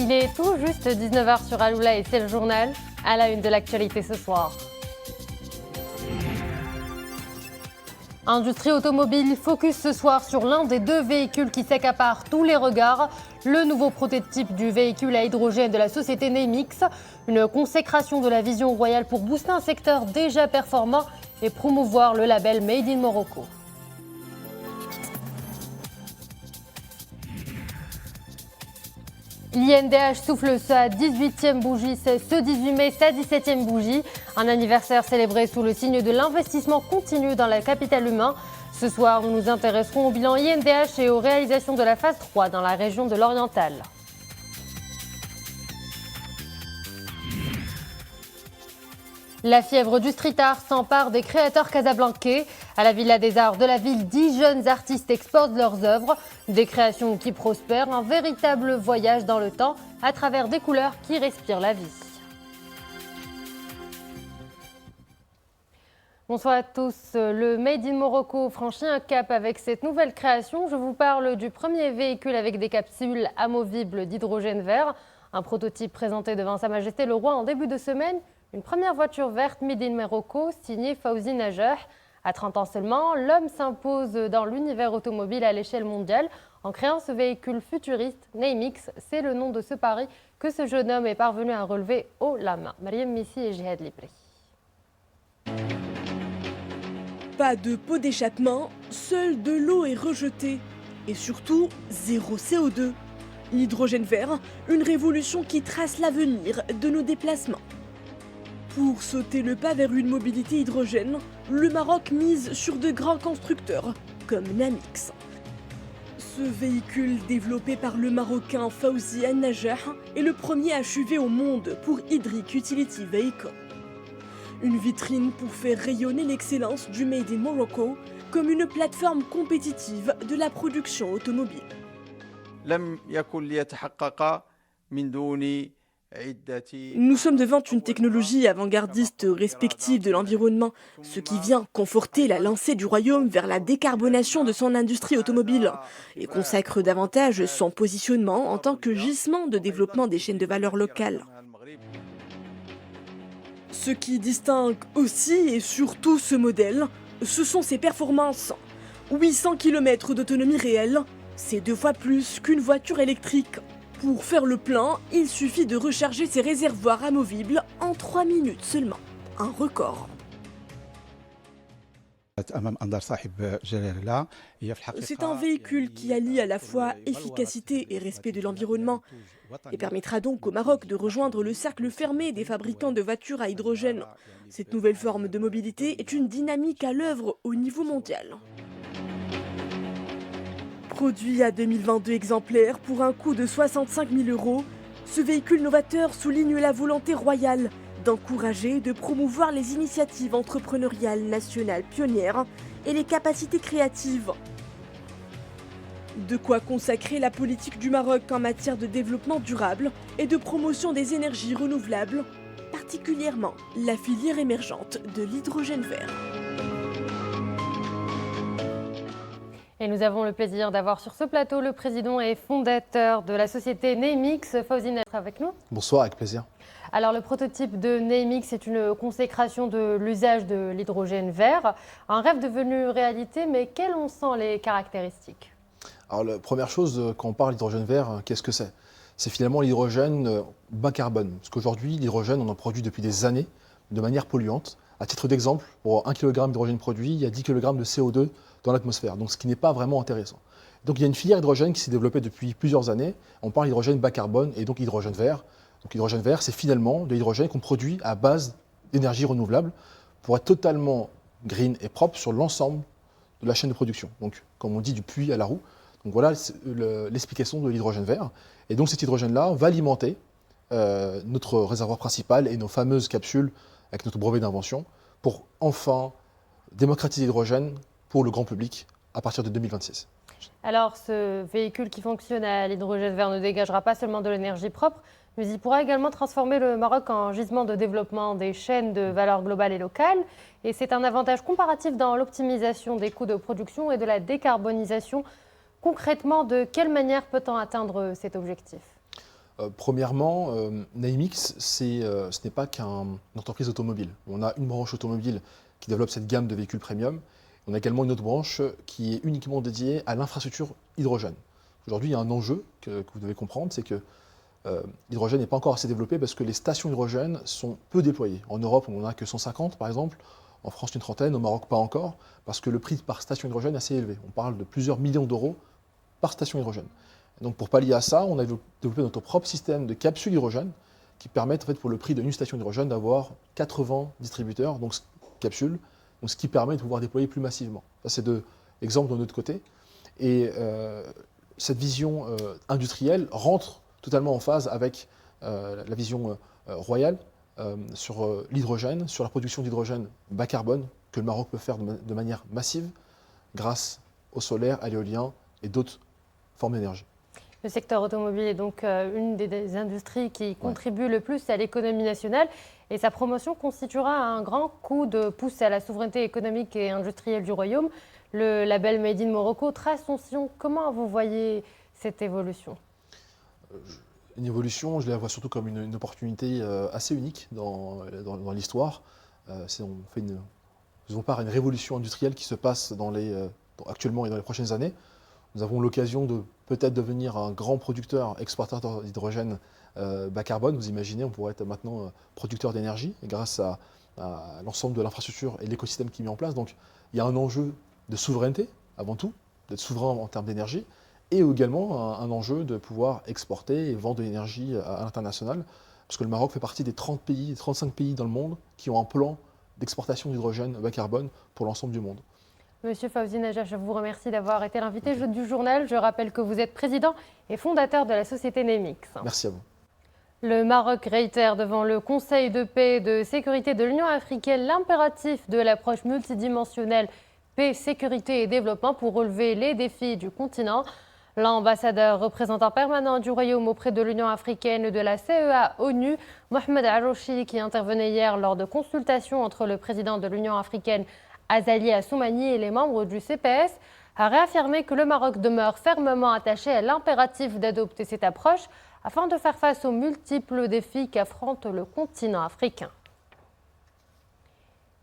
Il est tout juste 19h sur Aloula et c'est le journal. À la une de l'actualité ce soir. Industrie automobile, focus ce soir sur l'un des deux véhicules qui s'accapare tous les regards. Le nouveau prototype du véhicule à hydrogène de la société Nemix. Une consécration de la vision royale pour booster un secteur déjà performant et promouvoir le label Made in Morocco. L'INDH souffle sa 18e bougie, ce 18 mai, sa 17e bougie. Un anniversaire célébré sous le signe de l'investissement continu dans le capital humain. Ce soir, nous nous intéresserons au bilan INDH et aux réalisations de la phase 3 dans la région de l'Oriental. La fièvre du street art s'empare des créateurs casablancais. À la Villa des Arts de la ville, 10 jeunes artistes exposent leurs œuvres. Des créations qui prospèrent, un véritable voyage dans le temps à travers des couleurs qui respirent la vie. Bonsoir à tous. Le Made in Morocco franchit un cap avec cette nouvelle création. Je vous parle du premier véhicule avec des capsules amovibles d'hydrogène vert. Un prototype présenté devant Sa Majesté le Roi en début de semaine. Une première voiture verte Made in Morocco signée Fawzi Najah. À 30 ans seulement, l'homme s'impose dans l'univers automobile à l'échelle mondiale en créant ce véhicule futuriste. Nemix, c'est le nom de ce pari que ce jeune homme est parvenu à relever haut la main. Mariam Missi et Jihad Libri. Pas de pot d'échappement, seule de l'eau est rejetée. Et surtout, zéro CO2. L'hydrogène vert, une révolution qui trace l'avenir de nos déplacements. Pour sauter le pas vers une mobilité hydrogène, le Maroc mise sur de grands constructeurs, comme Nemix. Ce véhicule développé par le Marocain Fawzi Najah est le premier HUV au monde pour Hydric Utility Vehicle. Une vitrine pour faire rayonner l'excellence du Made in Morocco comme une plateforme compétitive de la production automobile. Nous sommes devant une technologie avant-gardiste respective de l'environnement, ce qui vient conforter la lancée du royaume vers la décarbonation de son industrie automobile et consacre davantage son positionnement en tant que gisement de développement des chaînes de valeur locales. Ce qui distingue aussi et surtout ce modèle, ce sont ses performances. 800 km d'autonomie réelle, c'est 2 fois plus qu'une voiture électrique. Pour faire le plein, il suffit de recharger ses réservoirs amovibles en 3 minutes seulement. Un record. C'est un véhicule qui allie à la fois efficacité et respect de l'environnement et permettra donc au Maroc de rejoindre le cercle fermé des fabricants de voitures à hydrogène. Cette nouvelle forme de mobilité est une dynamique à l'œuvre au niveau mondial. Produit à 2022 exemplaires pour un coût de 65 000 €, ce véhicule novateur souligne la volonté royale d'encourager et de promouvoir les initiatives entrepreneuriales nationales pionnières et les capacités créatives. De quoi consacrer la politique du Maroc en matière de développement durable et de promotion des énergies renouvelables, particulièrement la filière émergente de l'hydrogène vert. Et nous avons le plaisir d'avoir sur ce plateau le président et fondateur de la société Nemix, Fawzi Najah, avec nous. Bonsoir, avec plaisir. Alors le prototype de Nemix est une consécration de l'usage de l'hydrogène vert. Un rêve devenu réalité, mais quelles en sont les caractéristiques? Alors la première chose, quand on parle d'hydrogène vert, qu'est-ce que c'est? C'est finalement l'hydrogène bas carbone. Parce qu'aujourd'hui, l'hydrogène, on en produit depuis des années de manière polluante. À titre d'exemple, pour 1 kg d'hydrogène produit, il y a 10 kg de CO2 dans l'atmosphère, donc ce qui n'est pas vraiment intéressant. Donc il y a une filière hydrogène qui s'est développée depuis plusieurs années. On parle d'hydrogène bas carbone et donc hydrogène vert. Donc l'hydrogène vert, c'est finalement de l'hydrogène qu'on produit à base d'énergie renouvelable pour être totalement green et propre sur l'ensemble de la chaîne de production. Donc comme on dit, du puits à la roue. Donc voilà l'explication de l'hydrogène vert. Et donc cet hydrogène-là va alimenter notre réservoir principal et nos fameuses capsules avec notre brevet d'invention pour enfin démocratiser l'hydrogène pour le grand public à partir de 2026. Alors ce véhicule qui fonctionne à l'hydrogène vert ne dégagera pas seulement de l'énergie propre, mais il pourra également transformer le Maroc en gisement de développement des chaînes de valeur globale et locale. Et c'est un avantage comparatif dans l'optimisation des coûts de production et de la décarbonisation. Concrètement, de quelle manière peut-on atteindre cet objectif? Premièrement, Naimix, ce n'est pas qu'une entreprise automobile. On a une branche automobile qui développe cette gamme de véhicules premium. On a également une autre branche qui est uniquement dédiée à l'infrastructure hydrogène. Aujourd'hui, il y a un enjeu que vous devez comprendre, c'est que l'hydrogène n'est pas encore assez développé parce que les stations hydrogène sont peu déployées. En Europe, on n'en a que 150 par exemple, en France une trentaine, au Maroc pas encore, parce que le prix par station hydrogène est assez élevé. On parle de plusieurs millions d'euros par station hydrogène. Et donc pour pallier à ça, on a développé notre propre système de capsules hydrogène qui permettent en fait, pour le prix d'une station hydrogène d'avoir 80 distributeurs, donc capsules, donc ce qui permet de pouvoir déployer plus massivement. Ça c'est deux exemples de notre côté. Et cette vision industrielle rentre totalement en phase avec la vision royale sur l'hydrogène, sur la production d'hydrogène bas carbone que le Maroc peut faire de manière massive grâce au solaire, à l'éolien et d'autres formes d'énergie. Le secteur automobile est donc une des industries qui contribue le plus à l'économie nationale et sa promotion constituera un grand coup de pouce à la souveraineté économique et industrielle du royaume. Le label Made in Morocco trace son sillon. Comment vous voyez cette évolution ? Une évolution, je la vois surtout comme une opportunité assez unique dans l'histoire. Nous avons part à une révolution industrielle qui se passe actuellement et dans les prochaines années. Nous avons l'occasion de peut-être devenir un grand producteur, exportateur d'hydrogène bas carbone. Vous imaginez, on pourrait être maintenant producteur d'énergie grâce à l'ensemble de l'infrastructure et de l'écosystème qui est mis en place. Donc il y a un enjeu de souveraineté, avant tout, d'être souverain en termes d'énergie, et également un enjeu de pouvoir exporter et vendre de l'énergie à l'international, parce que le Maroc fait partie des 35 pays dans le monde qui ont un plan d'exportation d'hydrogène bas carbone pour l'ensemble du monde. Monsieur Fawzi Najjar, je vous remercie d'avoir été l'invité du journal. Je rappelle que vous êtes président et fondateur de la société Naimix. Merci à vous. Le Maroc réitère devant le Conseil de paix et de sécurité de l'Union africaine l'impératif de l'approche multidimensionnelle paix, sécurité et développement pour relever les défis du continent. L'ambassadeur représentant permanent du Royaume auprès de l'Union africaine et de la CEA-ONU, Mohamed Arouchi, qui intervenait hier lors de consultations entre le président de l'Union africaine, Azali Assoumani, et les membres du CPS, a réaffirmé que le Maroc demeure fermement attaché à l'impératif d'adopter cette approche afin de faire face aux multiples défis qu'affronte le continent africain.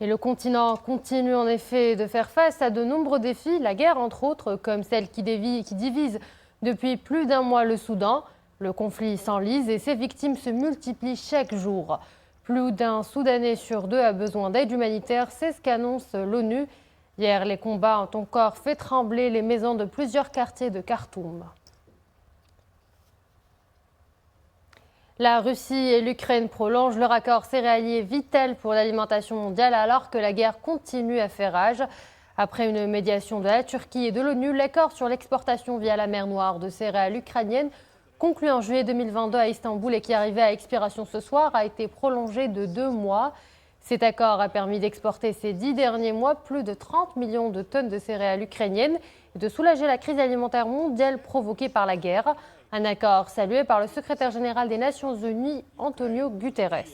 Et le continent continue en effet de faire face à de nombreux défis, la guerre entre autres, comme celle qui divise depuis plus d'un mois le Soudan. Le conflit s'enlise et ses victimes se multiplient chaque jour. Plus d'un Soudanais sur deux a besoin d'aide humanitaire, c'est ce qu'annonce l'ONU. Hier, les combats ont encore fait trembler les maisons de plusieurs quartiers de Khartoum. La Russie et l'Ukraine prolongent leur accord céréalier vital pour l'alimentation mondiale alors que la guerre continue à faire rage. Après une médiation de la Turquie et de l'ONU, l'accord sur l'exportation via la mer Noire de céréales ukrainiennes conclu en juillet 2022 à Istanbul et qui arrivait à expiration ce soir a été prolongé de 2 mois. Cet accord a permis d'exporter ces 10 derniers mois plus de 30 millions de tonnes de céréales ukrainiennes et de soulager la crise alimentaire mondiale provoquée par la guerre. Un accord salué par le secrétaire général des Nations Unies, Antonio Guterres.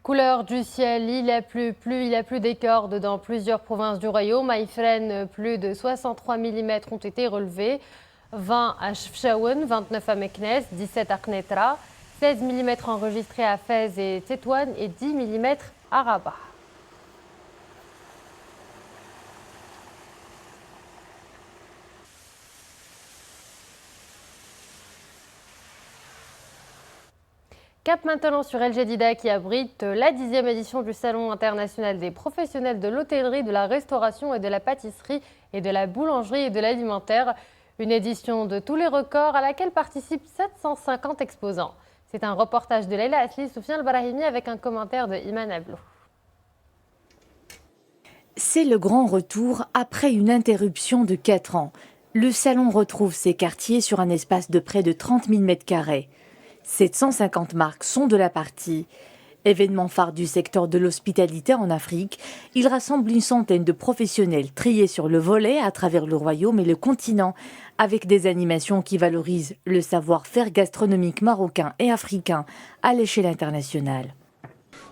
Couleur du ciel, il a plu des cordes dans plusieurs provinces du royaume. À Ifrane, plus de 63 mm ont été relevés. 20 à Chefchaouen, 29 à Meknès, 17 à Knetra, 16 mm enregistrés à Fès et Tétouan et 10 mm à Rabat. Cap maintenant sur El Jadida qui abrite la 10e édition du Salon international des professionnels de l'hôtellerie, de la restauration et de la pâtisserie et de la boulangerie et de l'alimentaire. Une édition de tous les records à laquelle participent 750 exposants. C'est un reportage de Leila Asli, Soufiane El-Brahimi avec un commentaire de Iman Ablou. C'est le grand retour après une interruption de 4 ans. Le salon retrouve ses quartiers sur un espace de près de 30 000 m². 750 marques sont de la partie. Événement phare du secteur de l'hospitalité en Afrique, il rassemble une centaine de professionnels triés sur le volet à travers le royaume et le continent, avec des animations qui valorisent le savoir-faire gastronomique marocain et africain à l'échelle internationale.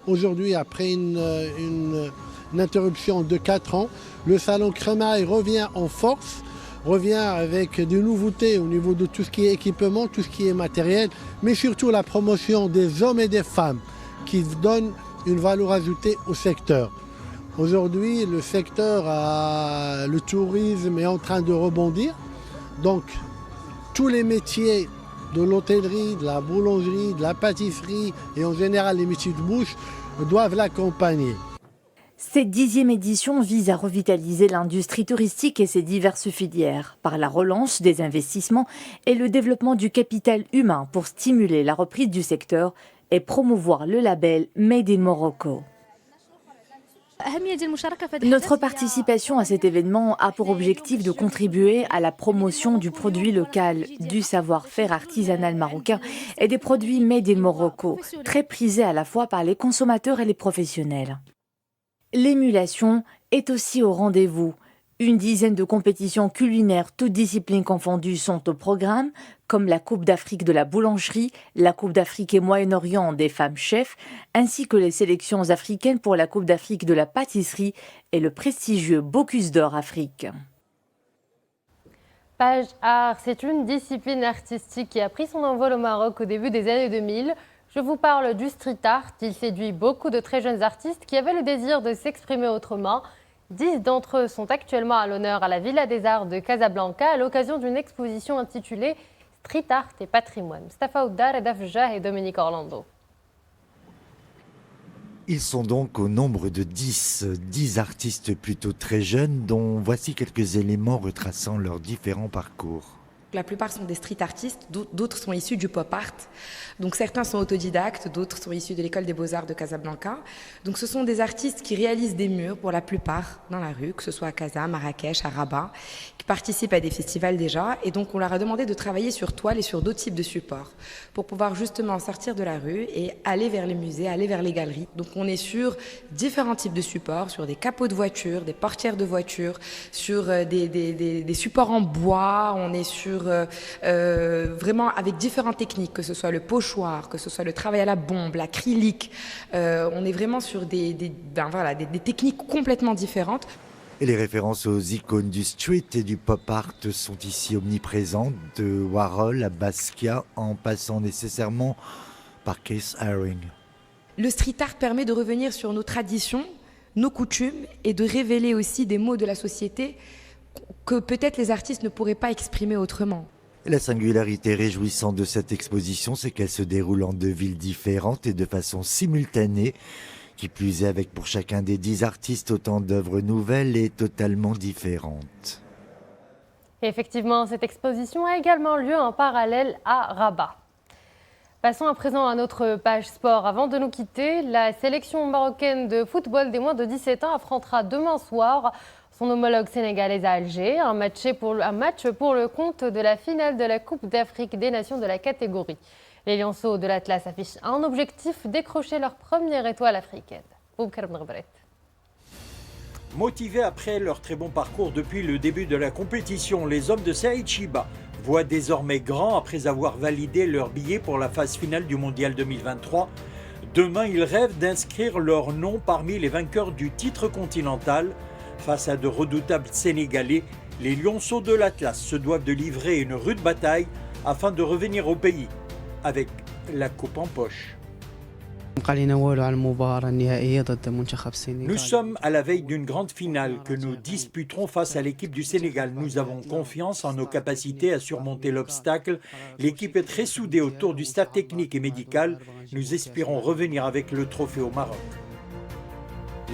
Aujourd'hui, après une interruption de 4 ans, le salon Crémail revient en force. revient avec des nouveautés au niveau de tout ce qui est équipement, tout ce qui est matériel, mais surtout la promotion des hommes et des femmes qui donnent une valeur ajoutée au secteur. Aujourd'hui, le secteur, le tourisme est en train de rebondir. Donc, tous les métiers de l'hôtellerie, de la boulangerie, de la pâtisserie et en général les métiers de bouche doivent l'accompagner. Cette 10e édition vise à revitaliser l'industrie touristique et ses diverses filières par la relance des investissements et le développement du capital humain pour stimuler la reprise du secteur et promouvoir le label Made in Morocco. Notre participation à cet événement a pour objectif de contribuer à la promotion du produit local, du savoir-faire artisanal marocain et des produits Made in Morocco, très prisés à la fois par les consommateurs et les professionnels. L'émulation est aussi au rendez-vous. Une dizaine de compétitions culinaires, toutes disciplines confondues, sont au programme, comme la Coupe d'Afrique de la boulangerie, la Coupe d'Afrique et Moyen-Orient des femmes chefs, ainsi que les sélections africaines pour la Coupe d'Afrique de la pâtisserie et le prestigieux Bocuse d'Or Afrique. Page art, c'est une discipline artistique qui a pris son envol au Maroc au début des années 2000. Je vous parle du street art. Il séduit beaucoup de très jeunes artistes qui avaient le désir de s'exprimer autrement. 10 d'entre eux sont actuellement à l'honneur à la Villa des Arts de Casablanca à l'occasion d'une exposition intitulée Street Art et Patrimoine. Mustafa Oudar, Dafjah et Dominique Orlando. Ils sont donc au nombre de 10 artistes plutôt très jeunes, dont voici quelques éléments retraçant leurs différents parcours. La plupart sont des street artistes, d'autres sont issus du pop art. Donc certains sont autodidactes, d'autres sont issus de l'école des beaux-arts de Casablanca. Donc ce sont des artistes qui réalisent des murs pour la plupart dans la rue, que ce soit à Casa, Marrakech, à Rabat, qui participent à des festivals déjà. Et donc on leur a demandé de travailler sur toile et sur d'autres types de supports pour pouvoir justement sortir de la rue et aller vers les musées, aller vers les galeries. Donc on est sur différents types de supports, sur des capots de voitures, des portières de voitures, sur des supports en bois, on est sur vraiment avec différentes techniques, que ce soit le pochoir, que ce soit le travail à la bombe, l'acrylique. On est vraiment sur des techniques complètement différentes. Et les références aux icônes du street et du pop art sont ici omniprésentes, de Warhol à Basquiat, en passant nécessairement par Keith Haring. Le street art permet de revenir sur nos traditions, nos coutumes et de révéler aussi des mots de la société que peut-être les artistes ne pourraient pas exprimer autrement. La singularité réjouissante de cette exposition, c'est qu'elle se déroule en 2 villes différentes et de façon simultanée, qui plus est avec pour chacun des 10 artistes autant d'œuvres nouvelles et totalement différentes. Et effectivement, cette exposition a également lieu en parallèle à Rabat. Passons à présent à notre page sport. Avant de nous quitter, la sélection marocaine de football des moins de 17 ans affrontera demain soir son homologue sénégalaise à Alger, un match pour le compte de la finale de la Coupe d'Afrique des Nations de la catégorie. Les lionceaux de l'Atlas affichent un objectif, décrocher leur première étoile africaine. Motivés après leur très bon parcours depuis le début de la compétition, les hommes de Saïd Chiba voient désormais grand après avoir validé leur billet pour la phase finale du Mondial 2023. Demain, ils rêvent d'inscrire leur nom parmi les vainqueurs du titre continental. Face à de redoutables Sénégalais, les lionceaux de l'Atlas se doivent de livrer une rude bataille afin de revenir au pays avec la coupe en poche. Nous sommes à la veille d'une grande finale que nous disputerons face à l'équipe du Sénégal. Nous avons confiance en nos capacités à surmonter l'obstacle. L'équipe est très soudée autour du staff technique et médical. Nous espérons revenir avec le trophée au Maroc.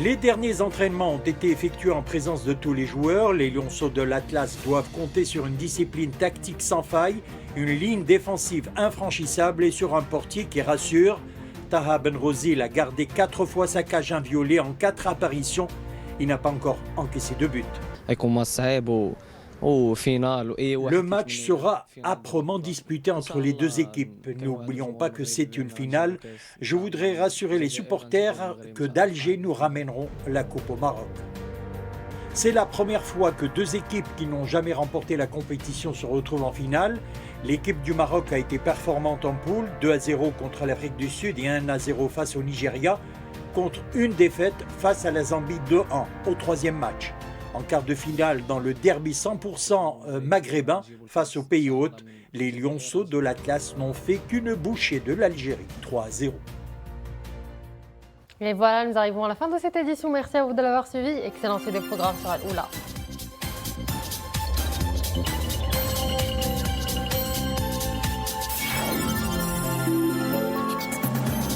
Les derniers entraînements ont été effectués en présence de tous les joueurs. Les lionceaux de l'Atlas doivent compter sur une discipline tactique sans faille, une ligne défensive infranchissable et sur un portier qui rassure. Taha Benrozil a gardé 4 fois sa cage inviolée en 4 apparitions. Il n'a pas encore encaissé de but. Le match sera âprement disputé entre les deux équipes. N'oublions pas que c'est une finale. Je voudrais rassurer les supporters que d'Alger nous ramènerons la coupe au Maroc. C'est la première fois que 2 équipes qui n'ont jamais remporté la compétition se retrouvent en finale. L'équipe du Maroc a été performante en poule, 2-0 contre l'Afrique du Sud et 1-0 face au Nigeria, contre une défaite face à la Zambie 2-1 au 3e match. En quart de finale, dans le derby 100% maghrébin face aux pays hôtes, les lionceaux de l'Atlas n'ont fait qu'une bouchée de l'Algérie, 3-0. Et voilà, nous arrivons à la fin de cette édition. Merci à vous de l'avoir suivi. Excellent suite des programmes sur Al-Oula.